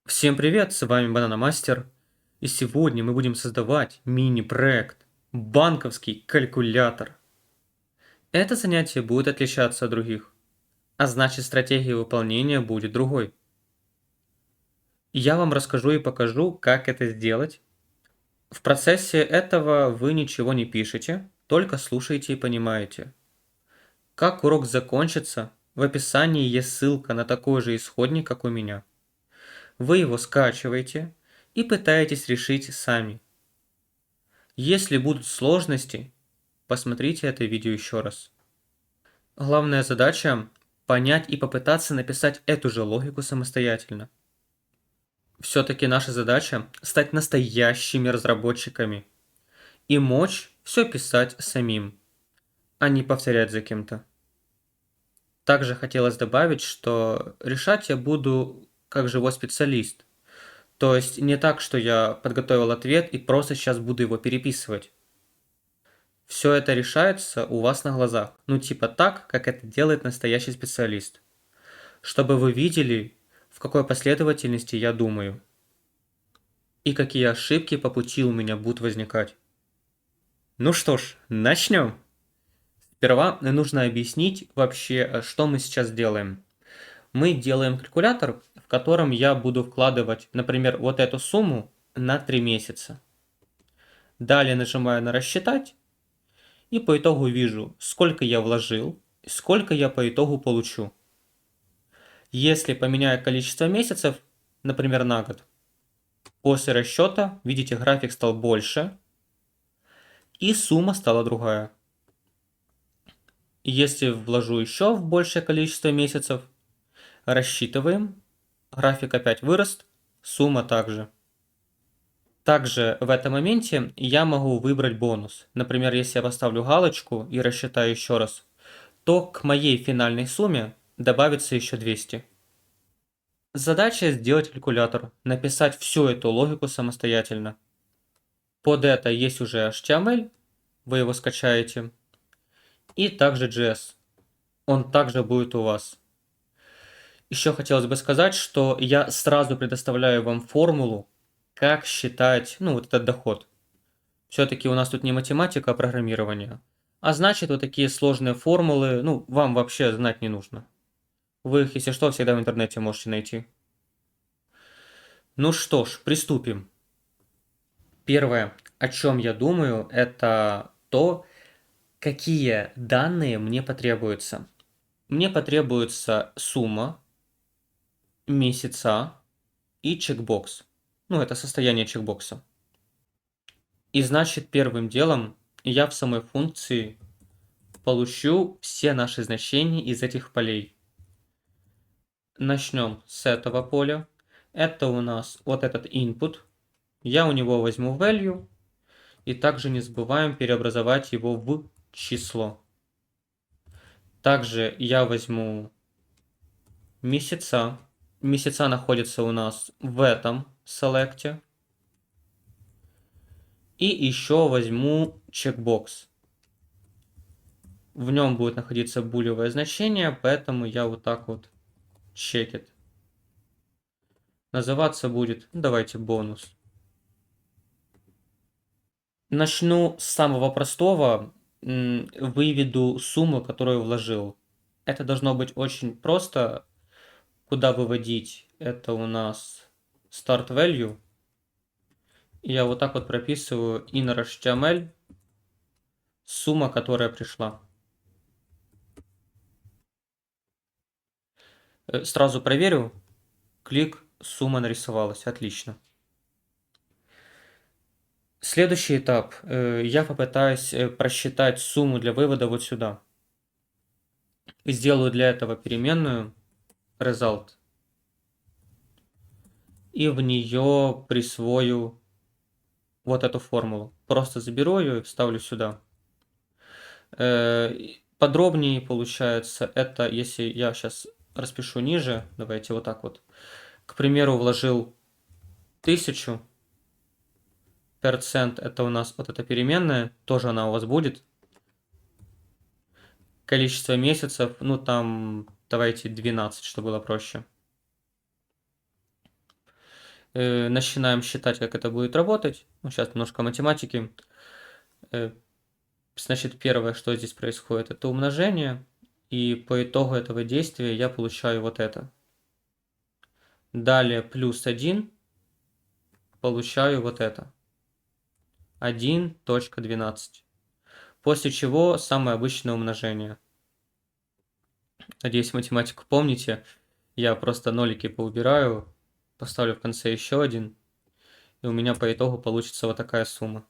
Всем привет, с вами Банана Мастер, и сегодня мы будем создавать мини-проект «Банковский калькулятор». Это занятие будет отличаться от других, а значит стратегия выполнения будет другой. Я вам расскажу и покажу, как это сделать. В процессе этого вы ничего не пишете, только слушаете и понимаете. Как урок закончится, в описании есть ссылка на такой же исходник, как у меня. Вы его скачиваете и пытаетесь решить сами. Если будут сложности, посмотрите это видео еще раз. Главная задача – понять и попытаться написать эту же логику самостоятельно. Все-таки наша задача – стать настоящими разработчиками и мочь все писать самим, а не повторять за кем-то. Также хотелось добавить, что решать я буду как живой специалист. То есть не так, что я подготовил ответ и просто сейчас буду его переписывать. Все это решается у вас на глазах. Ну, типа так, как это делает настоящий специалист. Чтобы вы видели, в какой последовательности я думаю. И какие ошибки по пути у меня будут возникать. Ну что ж, начнем. Сперва нужно объяснить вообще, что мы сейчас делаем. Мы делаем калькулятор, в котором я буду вкладывать, например, вот эту сумму на 3 месяца. Далее нажимаю на «Рассчитать» и по итогу вижу, сколько я вложил, сколько я по итогу получу. Если поменяю количество месяцев, например, на год, после расчета, видите, график стал больше, и сумма стала другая. Если вложу еще в большее количество месяцев, рассчитываем, график опять вырос, сумма также. Также в этом моменте я могу выбрать бонус. Например, если я поставлю галочку и рассчитаю еще раз, то к моей финальной сумме добавится еще 200. Задача сделать калькулятор, написать всю эту логику самостоятельно. Под это есть уже HTML, вы его скачаете, и также JS. Он также будет у вас. Еще хотелось бы сказать, что я сразу предоставляю вам формулу, как считать, вот этот доход. Все-таки у нас тут не математика, а программирование. А значит, вот такие сложные формулы, вам вообще знать не нужно. Вы их, если что, всегда в интернете можете найти. Ну что ж, приступим. Первое, о чем я думаю, это то, какие данные мне потребуются. Мне потребуется сумма, месяца и чекбокс. Это состояние чекбокса. И значит, первым делом я в самой функции получу все наши значения из этих полей. Начнем с этого поля. Это у нас вот этот input. Я у него возьму value. И также не забываем переобразовать его в число. Также я возьму месяца. Месяца находятся у нас в этом селекте. И еще возьму чекбокс. В нем будет находиться булевое значение, поэтому я вот так вот чекит. Называться будет, давайте, бонус. Начну с самого простого. Выведу сумму, которую вложил. Это должно быть очень просто. Куда выводить? Это у нас start value. Я вот так вот прописываю inner HTML. Сумма, которая пришла. Сразу проверю. Клик, сумма нарисовалась. Отлично. Следующий этап. Я попытаюсь просчитать сумму для вывода вот сюда. Сделаю для этого переменную result. И в нее присвою вот эту формулу. Просто заберу ее и вставлю сюда. Подробнее получается это, если я сейчас распишу ниже, давайте вот так вот. К примеру, вложил 1000%, это у нас вот эта переменная, тоже она у вас будет. Количество месяцев, там давайте 12, чтобы было проще. Начинаем считать, как это будет работать. Ну, сейчас немножко математики. Значит, первое, что здесь происходит, это умножение. И по итогу этого действия я получаю вот это. Далее плюс 1 получаю вот это. 1.12. После чего самое обычное умножение. Надеюсь, математику помните. Я просто нолики поубираю, поставлю в конце еще один. И у меня по итогу получится вот такая сумма.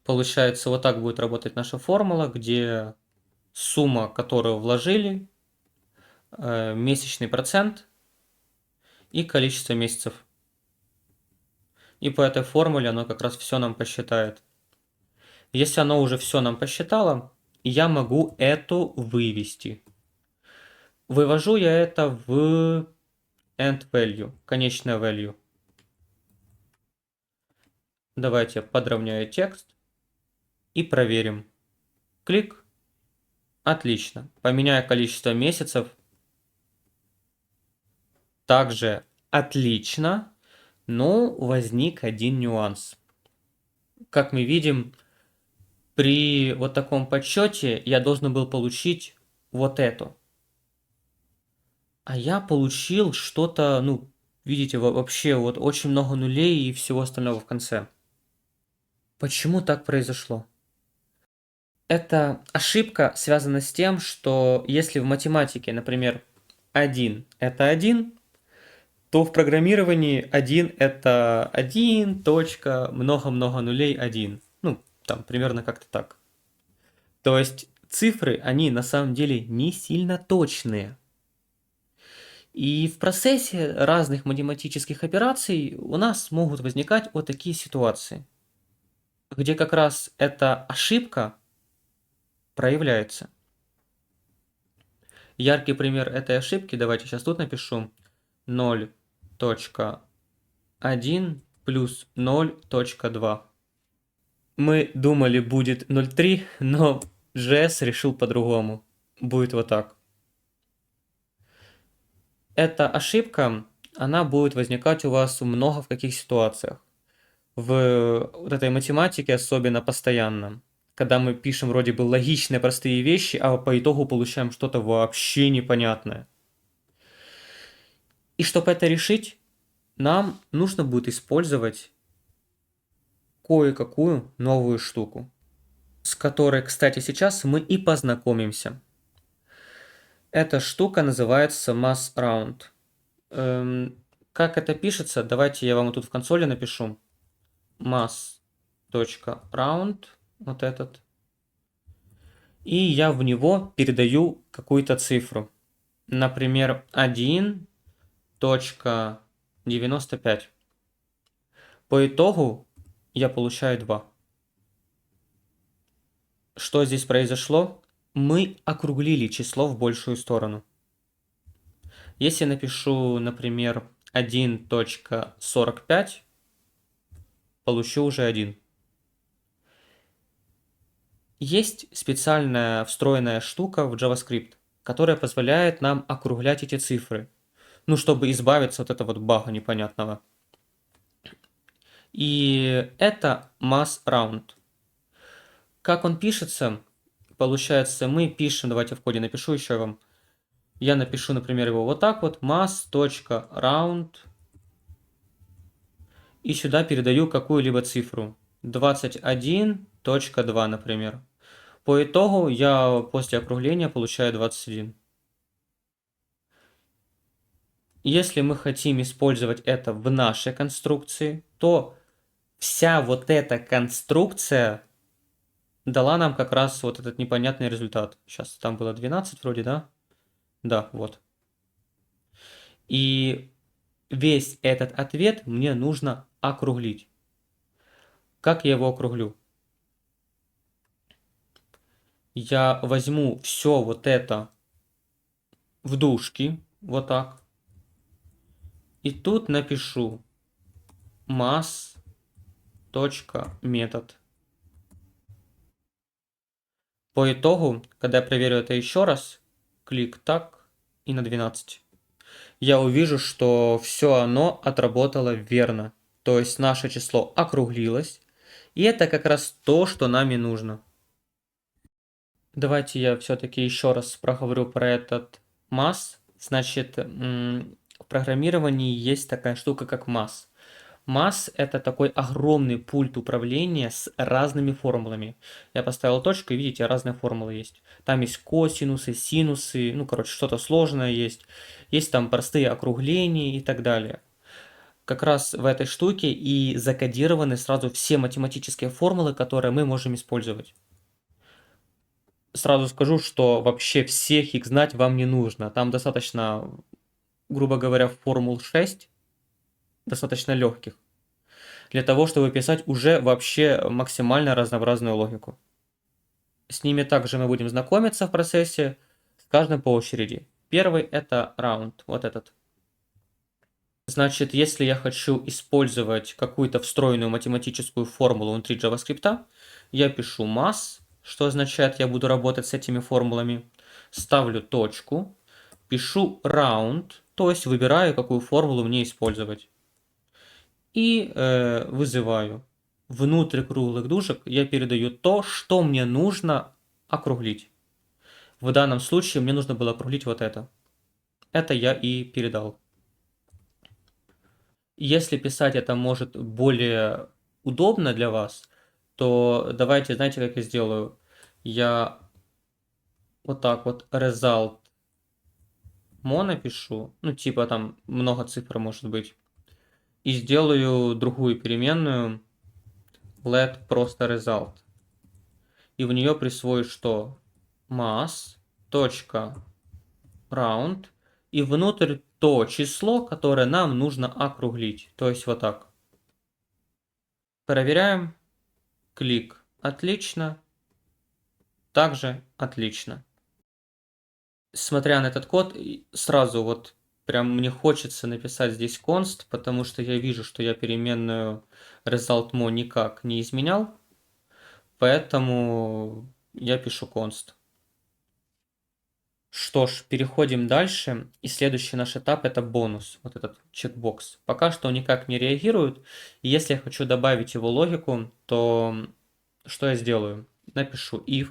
Получается, вот так будет работать наша формула, где сумма, которую вложили, месячный процент и количество месяцев. И по этой формуле оно как раз все нам посчитает. Если оно уже все нам посчитало, я могу эту вывести. Вывожу я это в end value, конечное value. Давайте подровняю текст и проверим. Клик. Отлично. Поменяю количество месяцев. Также отлично. Но возник один нюанс. Как мы видим, при вот таком подсчете я должен был получить вот эту. А я получил что-то, ну, видите, вообще вот очень много нулей и всего остального в конце. Почему так произошло? Эта ошибка связана с тем, что если в математике, например, 1 это 1, то в программировании 1 это 1, точка, много-много нулей 1. Ну, там примерно как-то так. То есть цифры, они на самом деле не сильно точные. И в процессе разных математических операций у нас могут возникать вот такие ситуации, где как раз эта ошибка проявляется. Яркий пример этой ошибки, давайте сейчас тут напишу, 0.1 плюс 0.2. Мы думали будет 0.3, но JS решил по-другому. Будет вот так. Эта ошибка, она будет возникать у вас много в каких ситуациях. В вот этой математике особенно постоянно. Когда мы пишем вроде бы логичные простые вещи, а по итогу получаем что-то вообще непонятное. И чтобы это решить, нам нужно будет использовать кое-какую новую штуку, с которой, кстати, сейчас мы и познакомимся. Эта штука называется massRound. Как это пишется? Давайте я вам тут в консоли напишу. mass.round, вот этот. И я в него передаю какую-то цифру. Например, 1.95. По итогу я получаю 2. Что здесь произошло? Мы округлили число в большую сторону. Если я напишу, например, 1.45, получу уже 1. Есть специальная встроенная штука в JavaScript, которая позволяет нам округлять эти цифры. Ну, чтобы избавиться от этого бага непонятного. И это massRound. Как он пишется? Получается, мы пишем, давайте в коде напишу еще вам. Я напишу, например, его вот так вот, mass.round. И сюда передаю какую-либо цифру. 21.2, например. По итогу я после округления получаю 21. Если мы хотим использовать это в нашей конструкции, то вся вот эта конструкция дала нам как раз вот этот непонятный результат. Сейчас там было 12 вроде, да? Да, вот. И весь этот ответ мне нужно округлить. Как я его округлю? Я возьму все вот это в дужки, вот так. И тут напишу mass.метод. По итогу, когда я проверю это еще раз, клик так и на 12. я увижу, что все оно отработало верно. То есть наше число округлилось, и это как раз то, что нам и нужно. Давайте я все-таки еще раз проговорю про этот масс. Значит, в программировании есть такая штука, как масс. Масс — это такой огромный пульт управления с разными формулами. Я поставил точку, и видите, разные формулы есть. Там есть косинусы, синусы, ну, короче, что-то сложное есть. Есть там простые округления и так далее. Как раз в этой штуке и закодированы сразу все математические формулы, которые мы можем использовать. Сразу скажу, что вообще всех их знать вам не нужно. Там достаточно, грубо говоря, формул 6, достаточно легких, для того, чтобы писать уже вообще максимально разнообразную логику. С ними также мы будем знакомиться в процессе, с каждым по очереди. Первый — это round, вот этот. Значит, если я хочу использовать какую-то встроенную математическую формулу внутри JavaScript, я пишу mass, что означает, я буду работать с этими формулами. Ставлю точку, пишу round, то есть выбираю, какую формулу мне использовать. И вызываю. Внутрь круглых дужек я передаю то, что мне нужно округлить. В данном случае мне нужно было округлить вот это. Это я и передал. Если писать это может более удобно для вас, то давайте, знаете, как я сделаю? Я вот так вот result напишу, ну типа там много цифр может быть, и сделаю другую переменную let просто result. И в нее присвою что? Mass, точка, round, и внутрь то число, которое нам нужно округлить. То есть вот так. Проверяем. Клик. Отлично. Также отлично. Смотря на этот код, сразу вот прям мне хочется написать здесь const, потому что я вижу, что я переменную resultMo никак не изменял. Поэтому я пишу const. Что ж, переходим дальше. И следующий наш этап — это бонус, вот этот чекбокс. Пока что он никак не реагирует. И если я хочу добавить его логику, то что я сделаю? Напишу if,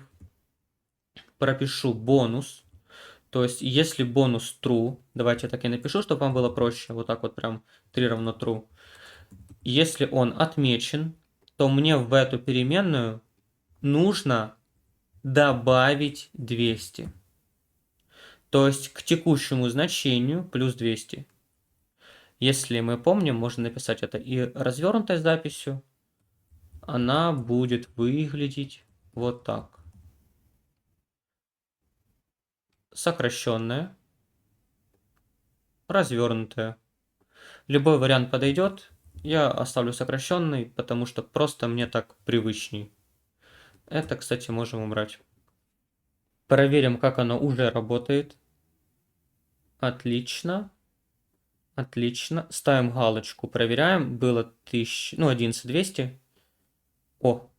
пропишу бонус. То есть, если бонус true, давайте я так и напишу, чтобы вам было проще. Вот так вот прям 3 равно true. Если он отмечен, то мне в эту переменную нужно добавить 200. То есть к текущему значению плюс 200. Если мы помним, можно написать это и развернутой записью. Она будет выглядеть вот так. Сокращенная, развернутая. Любой вариант подойдет. Я оставлю сокращенный, потому что просто мне так привычней. Это, кстати, можем убрать. Проверим, как оно уже работает. Отлично. Отлично. Ставим галочку. Проверяем. Было 1000, ну, 11200. О,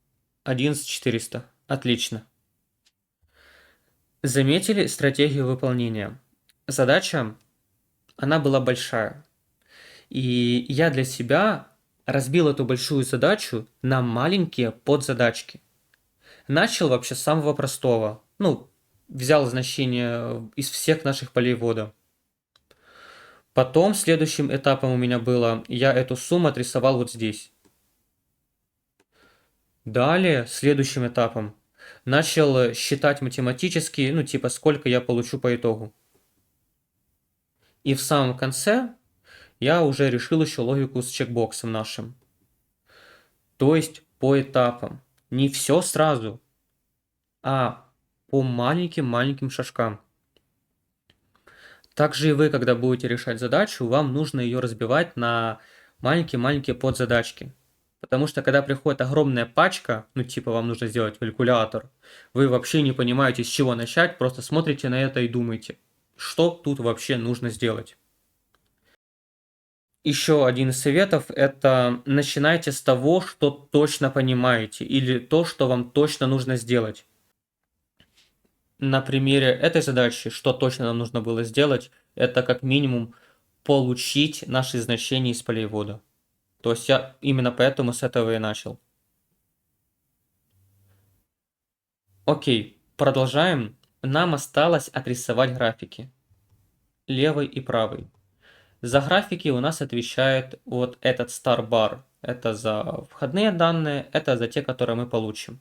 11400. Отлично. Заметили стратегию выполнения. Задача, она была большая. И я для себя разбил эту большую задачу на маленькие подзадачки. Начал вообще с самого простого. Ну, взял значение из всех наших полей ввода. Потом следующим этапом у меня было, я эту сумму отрисовал вот здесь. Далее, следующим этапом, начал считать математически, ну типа сколько я получу по итогу. И в самом конце я уже решил еще логику с чекбоксом нашим. То есть по этапам. Не все сразу, а по маленьким-маленьким шажкам. Также и вы, когда будете решать задачу, вам нужно ее разбивать на маленькие-маленькие подзадачки. Потому что когда приходит огромная пачка, ну типа вам нужно сделать калькулятор, вы вообще не понимаете, с чего начать, просто смотрите на это и думаете, что тут вообще нужно сделать. Еще один из советов — это начинайте с того, что точно понимаете, или то, что вам точно нужно сделать. На примере этой задачи, что точно нам нужно было сделать, это как минимум получить наши значения из полей ввода. То есть я именно поэтому с этого и начал. Окей, продолжаем. Нам осталось отрисовать графики. Левый и правый. За графики у нас отвечает вот этот star bar. Это за входные данные, это за те, которые мы получим.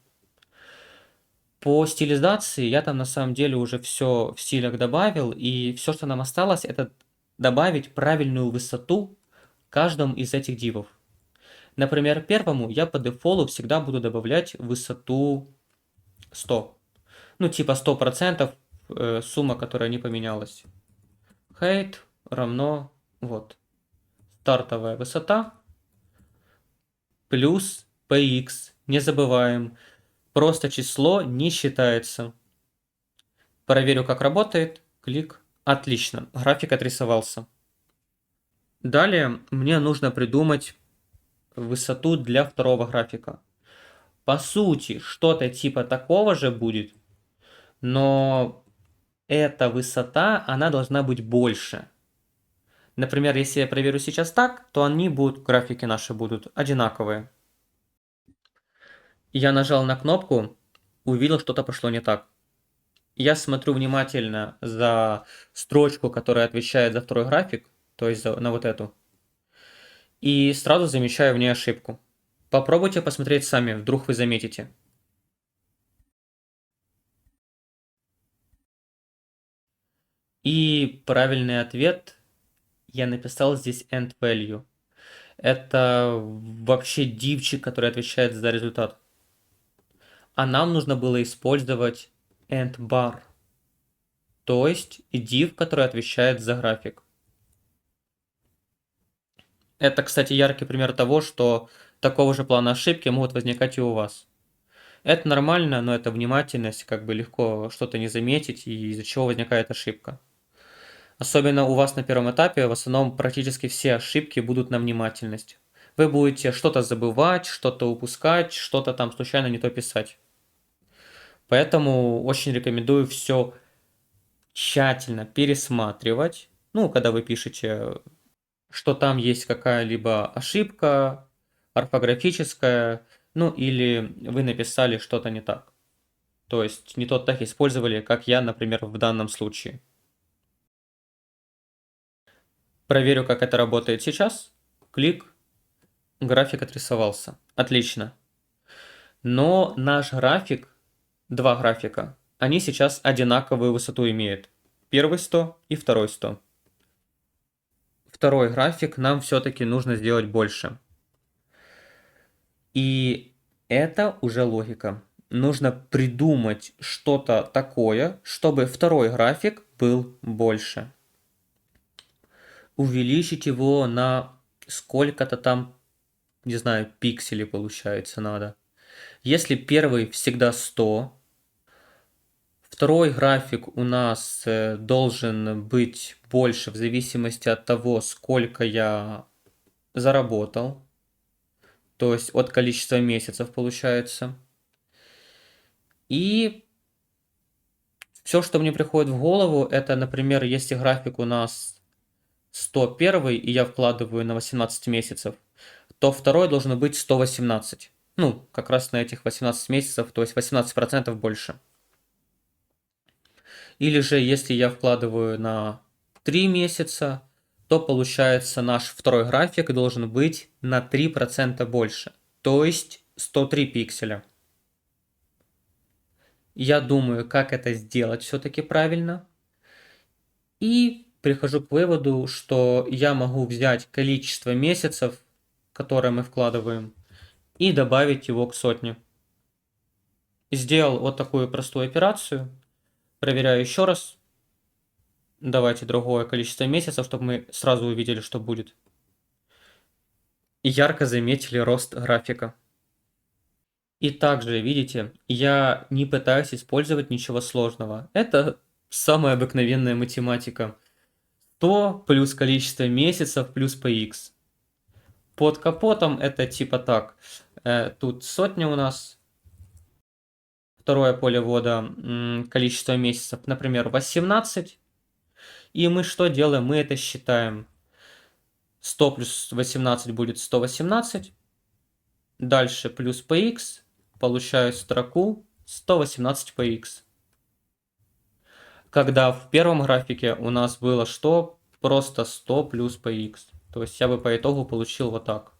По стилизации я там на самом деле уже все в стилях добавил, и все, что нам осталось, это добавить правильную высоту каждому из этих дивов. Например, первому я по дефолту всегда буду добавлять высоту 100. Ну, типа 100% сумма, которая не поменялась. Height равно, вот, стартовая высота плюс px. Не забываем, просто число не считается. Проверю, как работает. Клик. Отлично, график отрисовался. Далее мне нужно придумать высоту для второго графика. По сути, что-то типа такого же будет, но эта высота, она должна быть больше. Например, если я проверю сейчас так, то графики наши будут одинаковые. Я нажал на кнопку, увидел, что-то пошло не так. Я смотрю внимательно за строчку, которая отвечает за второй график, то есть на вот эту, и сразу замечаю в ней ошибку. Попробуйте посмотреть сами, вдруг вы заметите. И правильный ответ я написал здесь end value. Это вообще дивчик, который отвечает за результат. А нам нужно было использовать end bar, то есть div, который отвечает за график. Это, кстати, яркий пример того, что такого же плана ошибки могут возникать и у вас. Это нормально, но это внимательность, как бы легко что-то не заметить, и из-за чего возникает ошибка. Особенно у вас на первом этапе в основном практически все ошибки будут на внимательность. Вы будете что-то забывать, что-то упускать, что-то там случайно не то писать. Поэтому очень рекомендую все тщательно пересматривать. Ну, когда вы пишете, что там есть какая-либо ошибка орфографическая, ну или вы написали что-то не так. То есть не тот тег использовали, как я, например, в данном случае. Проверю, как это работает сейчас. Клик. График отрисовался. Отлично. Но наш график, два графика, они сейчас одинаковую высоту имеют. Первый 100 и второй 100. Второй график нам все-таки нужно сделать больше. И это уже логика. Нужно придумать что-то такое, чтобы второй график был больше. Увеличить его на сколько-то там, не знаю, пикселей получается надо. Если первый всегда 100, второй график у нас должен быть больше в зависимости от того, сколько я заработал. То есть от количества месяцев получается. И все, что мне приходит в голову, это, например, если график у нас 101 и я вкладываю на 18 месяцев, то второй должен быть 118. Ну, как раз на этих 18 месяцев, то есть 18% больше. Или же, если я вкладываю на 3 месяца, то получается наш второй график должен быть на 3% больше, то есть 103 пикселя. Я думаю, как это сделать все-таки правильно. И прихожу к выводу, что я могу взять количество месяцев, которые мы вкладываем, и добавить его к сотне. Сделал вот такую простую операцию. Проверяю еще раз. Давайте другое количество месяцев, чтобы мы сразу увидели, что будет. И ярко заметили рост графика. И также, видите, я не пытаюсь использовать ничего сложного. Это самая обыкновенная математика. 100 плюс количество месяцев плюс px. Под капотом это типа так. Тут сотня у нас. Второе поле ввода, количество месяцев, например, 18. И мы что делаем? Мы это считаем. 100 плюс 18 будет 118. Дальше плюс px. Получаю строку 118 px. Когда в первом графике у нас было что? Просто 100 плюс px. То есть я бы по итогу получил вот так.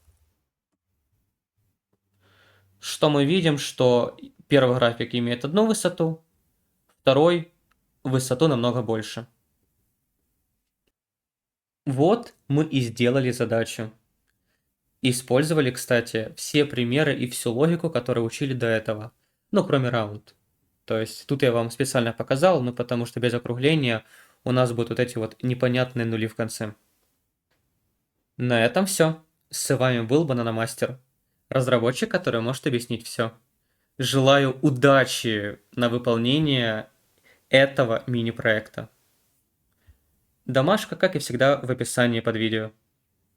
Что мы видим, что первый график имеет одну высоту, второй высоту намного больше. Вот мы и сделали задачу. Использовали, кстати, все примеры и всю логику, которую учили до этого. Ну, кроме раунд. То есть тут я вам специально показал, ну потому что без округления у нас будут вот эти вот непонятные нули в конце. На этом все. С вами был Бананомастер, разработчик, который может объяснить все. Желаю удачи на выполнение этого мини-проекта. Домашка, как и всегда, в описании под видео.